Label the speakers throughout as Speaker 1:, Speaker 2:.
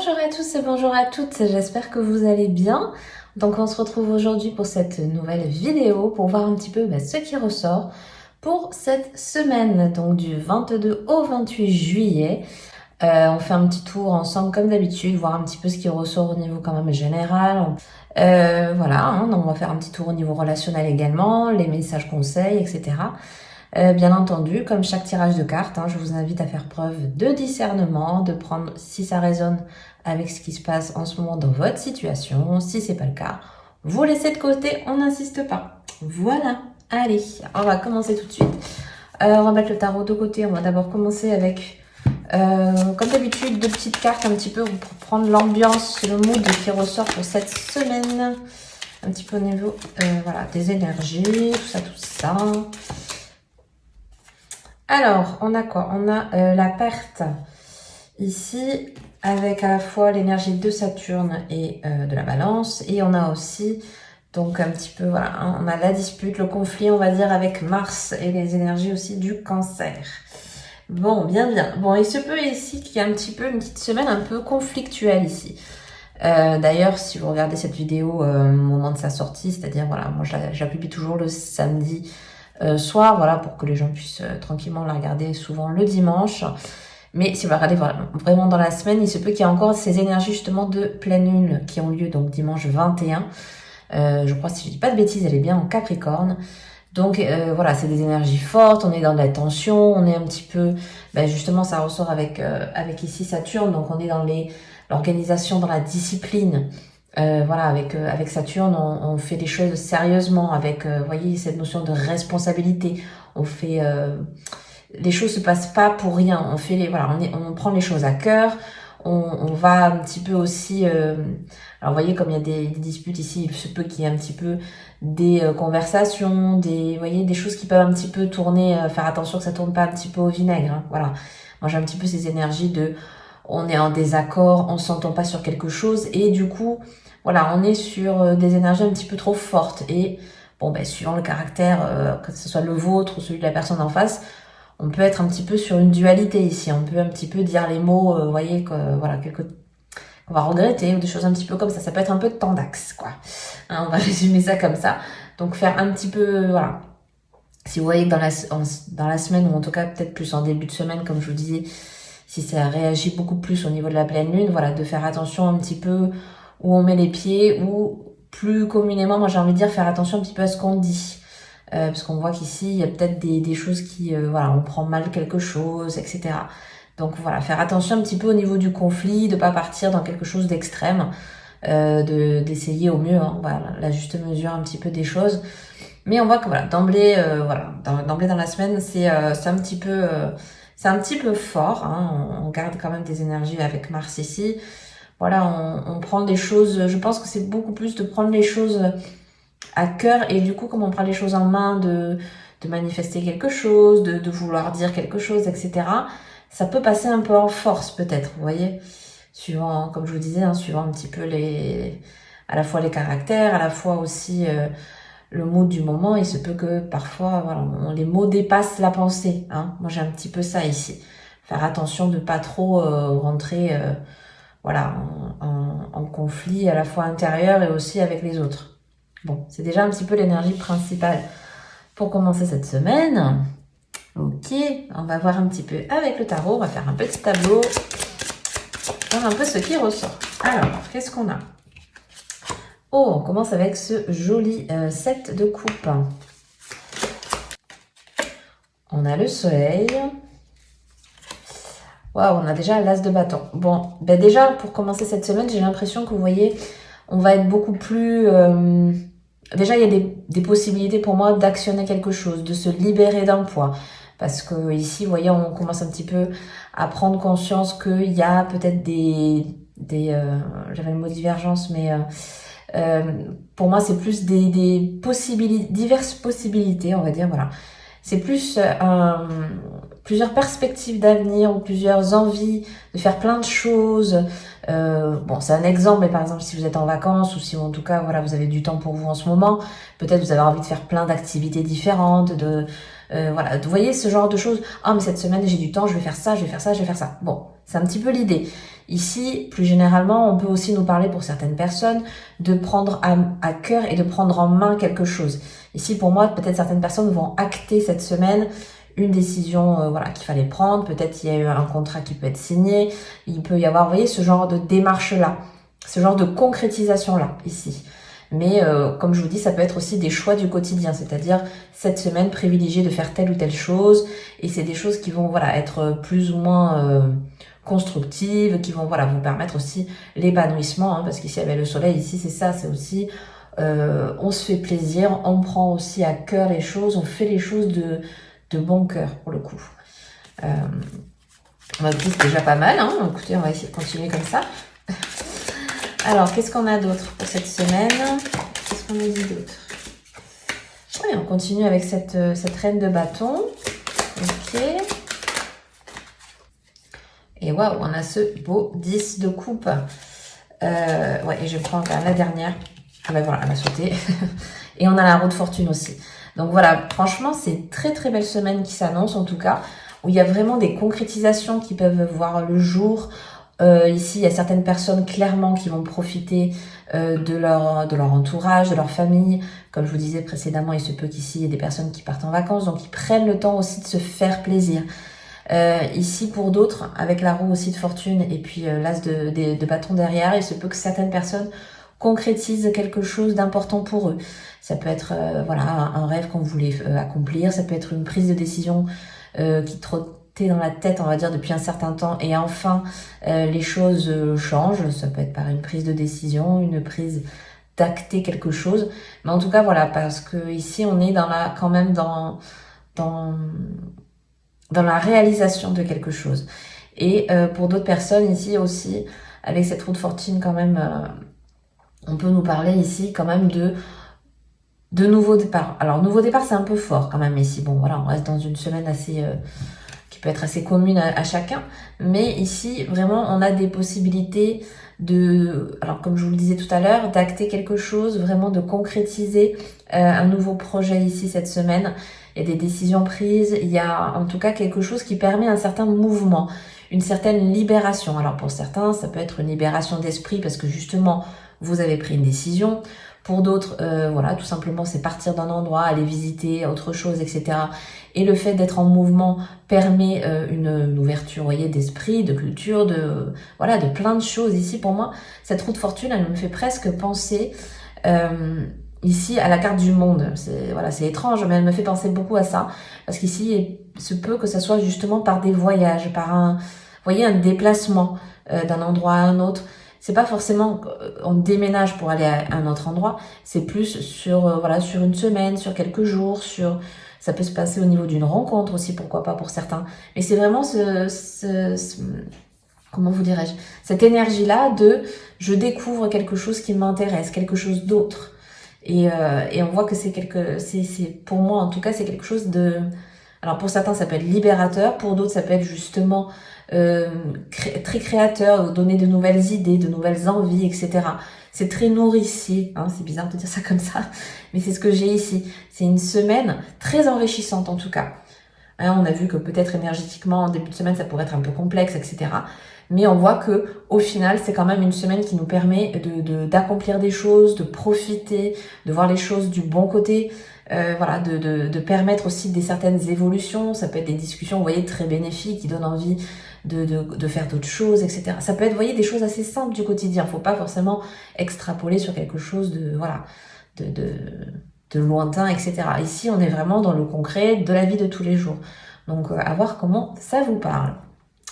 Speaker 1: Bonjour à tous et bonjour à toutes, j'espère que vous allez bien. Donc on se retrouve aujourd'hui pour cette nouvelle vidéo pour voir un petit peu ce qui ressort pour cette semaine, donc du 22 au 28 juillet. On fait un petit tour ensemble comme d'habitude, voir un petit peu ce qui ressort au niveau quand même général. Voilà, donc on va faire un petit tour au niveau relationnel également, les messages conseils, etc. Bien entendu, comme chaque tirage de cartes, je vous invite à faire preuve de discernement, de prendre si ça résonne avec ce qui se passe en ce moment dans votre situation. Si c'est pas le cas, vous laissez de côté, on n'insiste pas. Voilà, allez, on va commencer tout de suite. On va mettre le tarot de côté. On va d'abord commencer avec, comme d'habitude, deux petites cartes un petit peu pour prendre l'ambiance, le mood qui ressort pour cette semaine. Un petit peu au niveau voilà, des énergies, tout ça. Alors, on a quoi? On a la perte ici avec à la fois l'énergie de Saturne et de la Balance. Et on a aussi, donc un petit peu, voilà, on a la dispute, le conflit, on va dire, avec Mars et les énergies aussi du Cancer. Bon, bien. Bon, il se peut ici qu'il y ait un petit peu une petite semaine un peu conflictuelle ici. D'ailleurs, si vous regardez cette vidéo au moment de sa sortie, c'est-à-dire, voilà, moi je la publie toujours le samedi soir, voilà, pour que les gens puissent tranquillement la regarder souvent le dimanche. Mais si vous la regardez vraiment dans la semaine, il se peut qu'il y ait encore ces énergies justement de pleine lune qui ont lieu donc dimanche 21. Je crois, si je dis pas de bêtises, elle est bien en Capricorne. Donc voilà, c'est des énergies fortes, on est dans de la tension, on est un petit peu, justement ça ressort avec ici Saturne, donc on est dans l'organisation, dans la discipline. Voilà, avec Saturne, on fait les choses sérieusement, avec, vous voyez, cette notion de responsabilité. On fait, les choses se passent pas pour rien. On fait on prend les choses à cœur. On va un petit peu aussi, alors vous voyez, comme il y a des disputes ici, il se peut qu'il y ait un petit peu des conversations, vous voyez, des choses qui peuvent un petit peu tourner, faire attention que ça tourne pas un petit peu au vinaigre, Voilà. Moi, j'ai un petit peu ces énergies de, on est en désaccord, on s'entend pas sur quelque chose, et du coup, voilà, on est sur des énergies un petit peu trop fortes. Et bon, suivant le caractère, que ce soit le vôtre ou celui de la personne en face, on peut être un petit peu sur une dualité ici. On peut un petit peu dire les mots, vous voyez, voilà, qu'on va regretter ou des choses un petit peu comme ça. Ça peut être un peu de tendax, quoi. On va résumer ça comme ça. Donc faire un petit peu, voilà. Si vous voyez que dans la semaine, ou en tout cas peut-être plus en début de semaine, comme je vous disais, si ça réagit beaucoup plus au niveau de la pleine lune, voilà, de faire attention un petit peu où on met les pieds, ou plus communément, moi j'ai envie de dire, faire attention un petit peu à ce qu'on dit. Parce qu'on voit qu'ici, il y a peut-être des choses qui, voilà, on prend mal quelque chose, etc. Donc voilà, faire attention un petit peu au niveau du conflit, de pas partir dans quelque chose d'extrême, d'essayer au mieux, voilà, la juste mesure un petit peu des choses. Mais on voit que voilà, d'emblée, d'emblée dans la semaine, c'est un petit peu, c'est un petit peu fort. On garde quand même des énergies avec Mars ici. Voilà, on prend des choses. Je pense que c'est beaucoup plus de prendre les choses à cœur, et du coup, comme on prend les choses en main, de manifester quelque chose, de vouloir dire quelque chose, etc. Ça peut passer un peu en force peut-être, vous voyez, suivant, comme je vous disais, suivant un petit peu à la fois les caractères, à la fois aussi le mood du moment. Il se peut que parfois, voilà, les mots dépassent la pensée. Moi, j'ai un petit peu ça ici. Faire attention de pas trop rentrer, voilà, en conflit à la fois intérieur et aussi avec les autres. Bon, c'est déjà un petit peu l'énergie principale pour commencer cette semaine. Ok, on va voir un petit peu avec le tarot. On va faire un petit tableau, voir un peu ce qui ressort. Alors, qu'est-ce qu'on a? Oh, on commence avec ce joli 7 de coupe. On a le soleil. Waouh, on a déjà l'as de bâton. Bon, déjà, pour commencer cette semaine, j'ai l'impression que vous voyez, on va être beaucoup plus... Déjà, il y a des possibilités pour moi d'actionner quelque chose, de se libérer d'un poids. Parce que ici, vous voyez, on commence un petit peu à prendre conscience qu'il y a peut-être j'avais le mot divergence, mais pour moi, c'est plus des diverses possibilités, on va dire, voilà. C'est plus plusieurs perspectives d'avenir, ou plusieurs envies de faire plein de choses. Bon, c'est un exemple, mais par exemple, si vous êtes en vacances, ou si en tout cas, voilà, vous avez du temps pour vous en ce moment, peut-être vous avez envie de faire plein d'activités différentes, Voilà, vous voyez ce genre de choses. Ah, mais cette semaine, j'ai du temps, je vais faire ça, je vais faire ça, je vais faire ça. Bon, c'est un petit peu l'idée. Ici, plus généralement, on peut aussi nous parler pour certaines personnes de prendre à cœur et de prendre en main quelque chose. Ici, pour moi, peut-être certaines personnes vont acter cette semaine une décision voilà, qu'il fallait prendre. Peut-être il y a eu un contrat qui peut être signé. Il peut y avoir, vous voyez, ce genre de démarche-là, ce genre de concrétisation-là, ici. Mais comme je vous dis, ça peut être aussi des choix du quotidien, c'est-à-dire cette semaine privilégier de faire telle ou telle chose, et c'est des choses qui vont voilà être plus ou moins constructives, qui vont voilà vous permettre aussi l'épanouissement, hein, parce qu'ici avec le soleil, ici c'est ça, c'est aussi on se fait plaisir, on prend aussi à cœur les choses, on fait les choses de bon cœur pour le coup. C'est déjà pas mal, hein. Écoutez, on va essayer de continuer comme ça. Alors, qu'est-ce qu'on a d'autre pour cette semaine? Qu'est-ce qu'on a dit d'autre? Oui, on continue avec cette reine de bâton. Ok. Et waouh, on a ce beau 10 de coupe. Ouais, et je prends quand même la dernière. Ah ben voilà, elle a sauté. Et on a la roue de fortune aussi. Donc voilà, franchement, c'est très très belle semaine qui s'annonce en tout cas, où il y a vraiment des concrétisations qui peuvent voir le jour. Ici, il y a certaines personnes clairement qui vont profiter de leur entourage, de leur famille. Comme je vous disais précédemment, il se peut qu'ici, il y ait des personnes qui partent en vacances, donc ils prennent le temps aussi de se faire plaisir. Ici, pour d'autres, avec la roue aussi de fortune et puis l'as de bâton derrière, il se peut que certaines personnes concrétisent quelque chose d'important pour eux. Ça peut être voilà un rêve qu'on voulait accomplir, ça peut être une prise de décision qui trottait dans la tête, on va dire, depuis un certain temps, et enfin les choses changent. Ça peut être par une prise de décision, une prise d'acter quelque chose, mais en tout cas voilà, parce que ici on est quand même dans la réalisation de quelque chose. Et pour d'autres personnes ici aussi, avec cette roue de fortune quand même, on peut nous parler ici quand même de nouveau départ. Alors nouveau départ, c'est un peu fort quand même ici. Bon voilà, on reste dans une semaine assez qui peut être assez commune à chacun, mais ici vraiment on a des possibilités alors comme je vous le disais tout à l'heure, d'acter quelque chose, vraiment de concrétiser un nouveau projet ici cette semaine. Il y a des décisions prises, il y a en tout cas quelque chose qui permet un certain mouvement, une certaine libération. Alors pour certains, ça peut être une libération d'esprit parce que justement, vous avez pris une décision. Pour d'autres, voilà, tout simplement, c'est partir d'un endroit, aller visiter autre chose, etc. Et le fait d'être en mouvement permet une ouverture, vous voyez, d'esprit, de culture, de plein de choses. Ici, pour moi, cette roue de fortune, elle me fait presque penser ici à la carte du monde. C'est étrange, mais elle me fait penser beaucoup à ça. Parce qu'ici, il se peut que ça soit justement par des voyages, par un déplacement d'un endroit à un autre. C'est pas forcément on déménage pour aller à un autre endroit, c'est plus sur sur une semaine, sur quelques jours, ça peut se passer au niveau d'une rencontre aussi, pourquoi pas pour certains. Mais c'est vraiment comment vous dirais-je, cette énergie-là de je découvre quelque chose qui m'intéresse, quelque chose d'autre. Et on voit que c'est pour moi en tout cas, c'est quelque chose de... Alors pour certains ça peut être libérateur, pour d'autres ça peut être justement très créateur, donner de nouvelles idées, de nouvelles envies, etc. C'est très nourricier, hein, c'est bizarre de dire ça comme ça, mais c'est ce que j'ai ici. C'est une semaine très enrichissante en tout cas. Hein, on a vu que peut-être énergétiquement en début de semaine ça pourrait être un peu complexe, etc. Mais on voit que au final c'est quand même une semaine qui nous permet d'accomplir des choses, de profiter, de voir les choses du bon côté. De permettre aussi certaines évolutions. Ça peut être des discussions, vous voyez, très bénéfiques, qui donnent envie de faire d'autres choses, etc. Ça peut être, vous voyez, des choses assez simples du quotidien. Faut pas forcément extrapoler sur quelque chose de lointain, etc. Ici, on est vraiment dans le concret de la vie de tous les jours. Donc, à voir comment ça vous parle.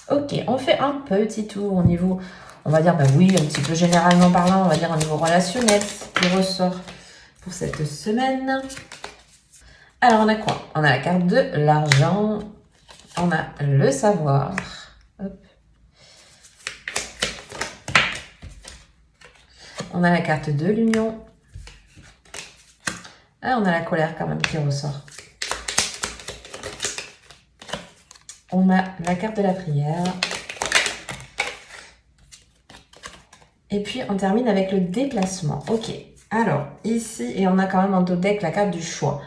Speaker 1: Ok, on fait un petit tour au niveau, on va dire, un petit peu généralement parlant, on va dire au niveau relationnel, qui ressort pour cette semaine. Alors, on a quoi? On a la carte de l'argent. On a le savoir. Hop. On a la carte de l'union. Ah, on a la colère quand même qui ressort. On a la carte de la prière. Et puis, on termine avec le déplacement. Ok. Alors, ici, et on a quand même en dos deck la carte du choix.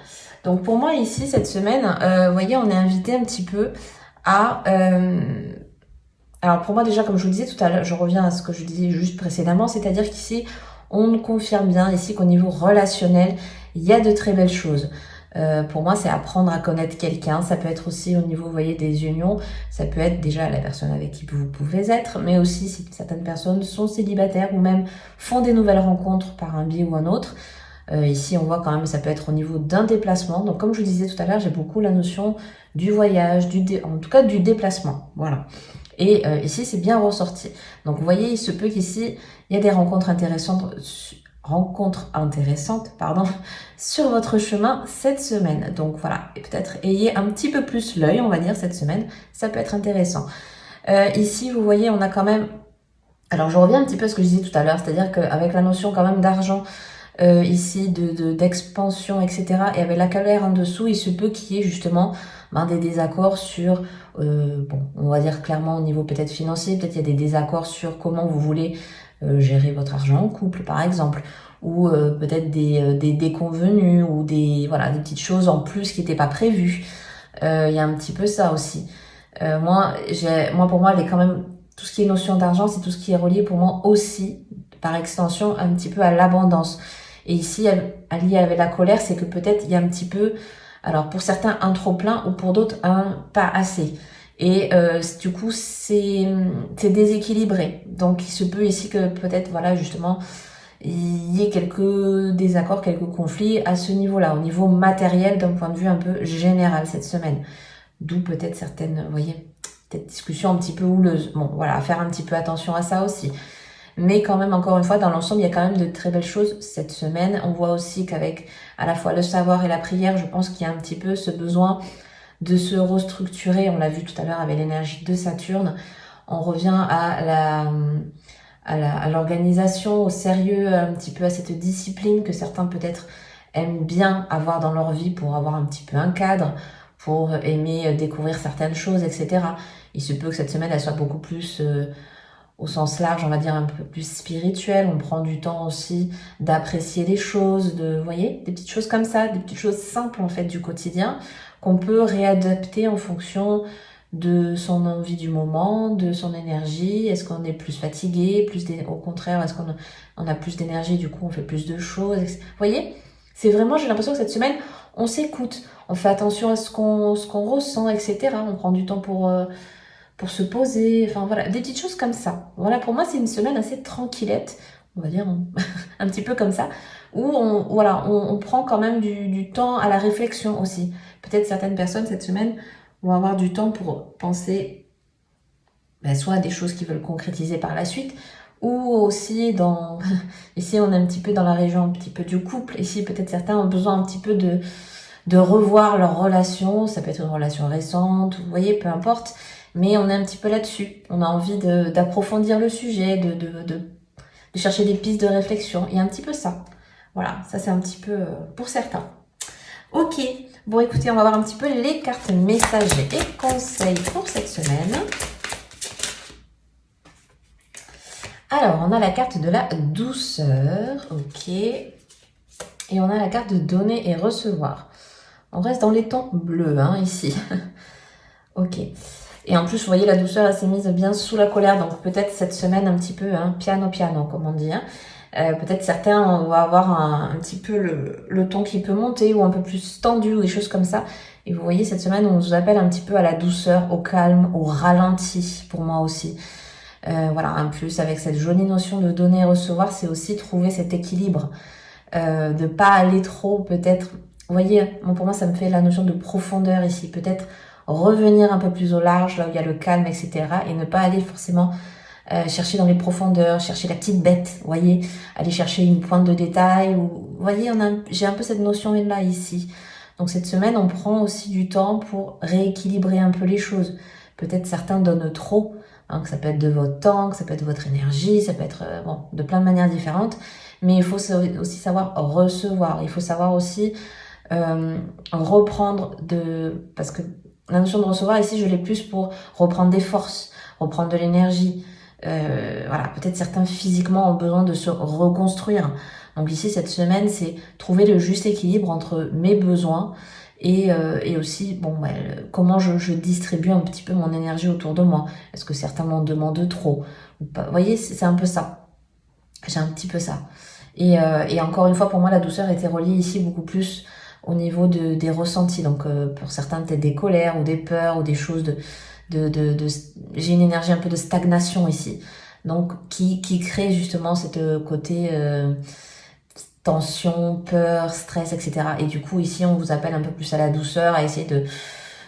Speaker 1: Donc pour moi ici, cette semaine, vous voyez, on est invité un petit peu à... alors pour moi déjà, comme je vous disais tout à l'heure, je reviens à ce que je disais juste précédemment, c'est-à-dire qu'ici, on confirme bien ici qu'au niveau relationnel, il y a de très belles choses. Pour moi, c'est apprendre à connaître quelqu'un. Ça peut être aussi au niveau, vous voyez, des unions. Ça peut être déjà la personne avec qui vous pouvez être, mais aussi si certaines personnes sont célibataires ou même font des nouvelles rencontres par un biais ou un autre. Ici, on voit quand même, ça peut être au niveau d'un déplacement. Donc, comme je vous disais tout à l'heure, j'ai beaucoup la notion du voyage, en tout cas du déplacement. Voilà. Et ici, c'est bien ressorti. Donc, vous voyez, il se peut qu'ici, il y a des rencontres intéressantes, pardon, sur votre chemin cette semaine. Donc, voilà. Et peut-être ayez un petit peu plus l'œil, on va dire, cette semaine. Ça peut être intéressant. Ici, vous voyez, on a quand même... Alors, je reviens un petit peu à ce que je disais tout à l'heure, c'est-à-dire qu'avec la notion quand même d'argent, ici d'expansion, etc. Et avec la colère en dessous, il se peut qu'il y ait justement des désaccords sur, bon, on va dire clairement au niveau peut-être financier, peut-être il y a des désaccords sur comment vous voulez gérer votre argent en couple, par exemple, ou peut-être des déconvenus ou voilà, des petites choses en plus qui n'étaient pas prévues. Il y a un petit peu ça aussi. Moi, pour moi, elle est quand même tout ce qui est notion d'argent, c'est tout ce qui est relié pour moi aussi, par extension, un petit peu à l'abondance. Et ici, allié avec la colère, c'est que peut-être il y a un petit peu, alors pour certains, un trop plein ou pour d'autres, un pas assez. Et du coup, c'est déséquilibré. Donc, il se peut ici que peut-être, voilà, justement, il y ait quelques désaccords, quelques conflits à ce niveau-là, au niveau matériel, d'un point de vue un peu général cette semaine. D'où peut-être certaines, vous voyez, peut-être discussions un petit peu houleuses. Bon, voilà, faire un petit peu attention à ça aussi. Mais quand même, encore une fois, dans l'ensemble, il y a quand même de très belles choses cette semaine. On voit aussi qu'avec à la fois le savoir et la prière, je pense qu'il y a un petit peu ce besoin de se restructurer. On l'a vu tout à l'heure avec l'énergie de Saturne. On revient à l'organisation, au sérieux, un petit peu à cette discipline que certains peut-être aiment bien avoir dans leur vie pour avoir un petit peu un cadre, pour aimer découvrir certaines choses, etc. Il se peut que cette semaine, elle soit beaucoup plus... au sens large, on va dire un peu plus spirituel. On prend du temps aussi d'apprécier les choses, vous voyez, des petites choses comme ça, des petites choses simples en fait du quotidien qu'on peut réadapter en fonction de son envie du moment, de son énergie. Est-ce qu'on est plus fatigué, au contraire, est-ce qu'on a plus d'énergie, du coup on fait plus de choses, etc. Vous voyez, c'est vraiment, j'ai l'impression que cette semaine, on s'écoute, on fait attention à ce qu'on ressent, etc. On prend du temps pour se poser, enfin voilà, des petites choses comme ça. Voilà, pour moi, c'est une semaine assez tranquillette, on va dire un petit peu comme ça, où on prend quand même du temps à la réflexion aussi. Peut-être certaines personnes cette semaine vont avoir du temps pour penser soit à des choses qu'ils veulent concrétiser par la suite, ou aussi ici on est un petit peu dans la région un petit peu du couple, ici peut-être certains ont besoin un petit peu de revoir leur relation, ça peut être une relation récente, vous voyez, peu importe, mais on est un petit peu là-dessus. On a envie d'approfondir le sujet, de chercher des pistes de réflexion. Il y a un petit peu ça. Voilà, ça c'est un petit peu pour certains. Ok, bon écoutez, on va voir un petit peu les cartes messages et conseils pour cette semaine. Alors, on a la carte de la douceur, ok, et on a la carte de donner et recevoir. On reste dans les tons bleus, hein, ici. Ok. Et en plus, vous voyez, la douceur, elle s'est mise bien sous la colère. Donc, peut-être cette semaine, un petit peu, piano, comme on dit. Peut-être certains vont avoir un petit peu le ton qui peut monter ou un peu plus tendu ou des choses comme ça. Et vous voyez, cette semaine, on nous appelle un petit peu à la douceur, au calme, au ralenti, pour moi aussi. Voilà, en plus, avec cette jolie notion de donner et recevoir, c'est aussi trouver cet équilibre. De pas aller trop, peut-être... Vous voyez, pour moi, ça me fait la notion de profondeur ici. Peut-être revenir un peu plus au large, là où il y a le calme, etc. Et ne pas aller forcément chercher dans les profondeurs, chercher la petite bête, vous voyez, aller chercher une pointe de détail. Vous voyez, j'ai un peu cette notion-là ici. Donc cette semaine, on prend aussi du temps pour rééquilibrer un peu les choses. Peut-être certains donnent trop, que ça peut être de votre temps, que ça peut être de votre énergie, ça peut être de plein de manières différentes. Mais il faut aussi savoir recevoir. Il faut savoir aussi reprendre parce que la notion de recevoir ici, je l'ai plus pour reprendre des forces, reprendre de l'énergie. Voilà, peut-être certains physiquement ont besoin de se reconstruire. Donc ici, cette semaine, c'est trouver le juste équilibre entre mes besoins et aussi, bon, comment je distribue un petit peu mon énergie autour de moi. Est-ce que certains m'en demandent trop ou pas? Vous voyez, c'est un peu ça. J'ai un petit peu ça. Et encore une fois, pour moi, la douceur était reliée ici beaucoup plus au niveau des ressentis. Donc, pour certains, peut-être des colères ou des peurs ou des choses j'ai une énergie un peu de stagnation ici. Donc, qui crée justement cette côté tension, peur, stress, etc. Et du coup, ici, on vous appelle un peu plus à la douceur, à essayer de,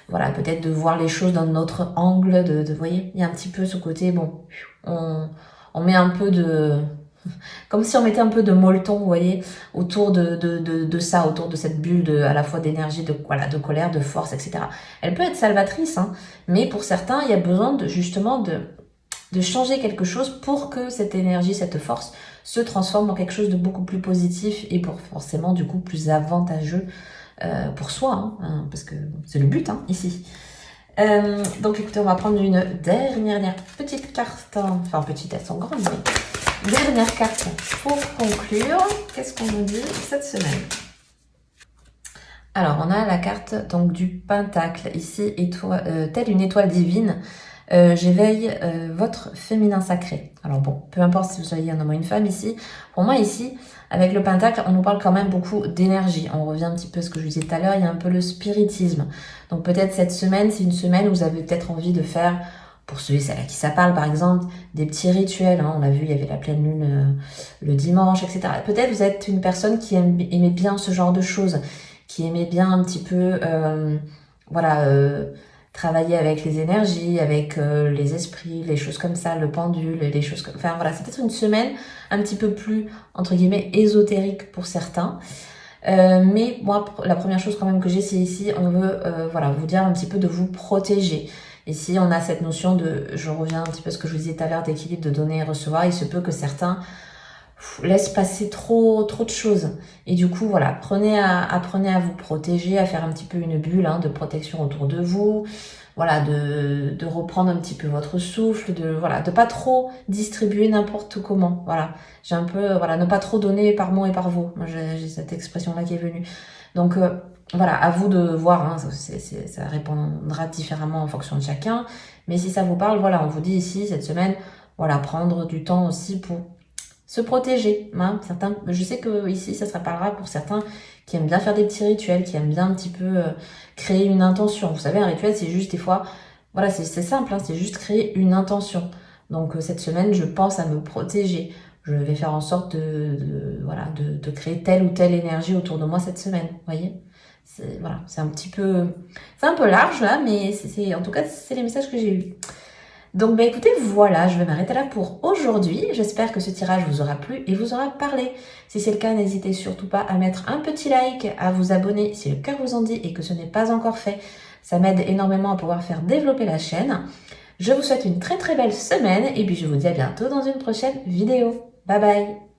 Speaker 1: voilà, peut-être de voir les choses d'un autre angle, vous voyez, il y a un petit peu ce côté, bon, on met un peu comme si on mettait un peu de molleton, vous voyez, autour de ça, autour de cette bulle à la fois d'énergie, de colère, de force, etc. Elle peut être salvatrice, hein, mais pour certains, il y a besoin justement de changer quelque chose pour que cette énergie, cette force se transforme en quelque chose de beaucoup plus positif et pour forcément du coup plus avantageux pour soi, hein, parce que c'est le but ici. Donc écoutez, on va prendre une dernière petite carte, enfin petite, elles sont grandes, mais dernière carte pour conclure. Qu'est-ce qu'on nous dit cette semaine? Alors on a la carte donc du Pentacle, ici telle une étoile divine. J'éveille votre féminin sacré. Alors bon, peu importe si vous soyez un homme ou une femme ici. Pour moi ici, avec le Pentacle, on nous parle quand même beaucoup d'énergie. On revient un petit peu à ce que je vous disais tout à l'heure, il y a un peu le spiritisme. Donc peut-être cette semaine, c'est une semaine où vous avez peut-être envie de faire, pour ceux et celles à qui ça parle par exemple, des petits rituels. Hein. On l'a vu, il y avait la pleine lune le dimanche, etc. Peut-être vous êtes une personne qui aimait bien ce genre de choses, qui aimait bien un petit peu, travailler avec les énergies, avec les esprits, les choses comme ça, le pendule, les choses comme... Enfin voilà, c'est peut-être une semaine un petit peu plus, entre guillemets, ésotérique pour certains. Mais moi, la première chose quand même que j'ai, c'est ici, on veut vous dire un petit peu de vous protéger. Ici, on a cette notion je reviens un petit peu à ce que je vous disais tout à l'heure, d'équilibre, de donner et recevoir. Il se peut que certains laisse passer trop de choses. Et du coup, voilà, apprenez à vous protéger, à faire un petit peu une bulle de protection autour de vous. Voilà, de reprendre un petit peu votre souffle, de pas trop distribuer n'importe comment. Voilà, j'ai un peu, ne pas trop donner par mots et par vous. Moi, j'ai cette expression-là qui est venue. Donc, voilà, à vous de voir, ça répondra différemment en fonction de chacun. Mais si ça vous parle, voilà, on vous dit ici, cette semaine, voilà, prendre du temps aussi pour se protéger. Certains, je sais que ici, ça se parlera pour certains qui aiment bien faire des petits rituels, qui aiment bien un petit peu créer une intention. Vous savez, un rituel, c'est juste des fois, voilà, c'est simple, c'est juste créer une intention. Donc cette semaine, je pense à me protéger. Je vais faire en sorte de créer telle ou telle énergie autour de moi cette semaine. Vous voyez, c'est un petit peu, c'est un peu large là, mais en tout cas, c'est les messages que j'ai eus. Donc écoutez, voilà, je vais m'arrêter là pour aujourd'hui. J'espère que ce tirage vous aura plu et vous aura parlé. Si c'est le cas, n'hésitez surtout pas à mettre un petit like, à vous abonner si le cœur vous en dit et que ce n'est pas encore fait. Ça m'aide énormément à pouvoir faire développer la chaîne. Je vous souhaite une très très belle semaine et puis je vous dis à bientôt dans une prochaine vidéo. Bye bye!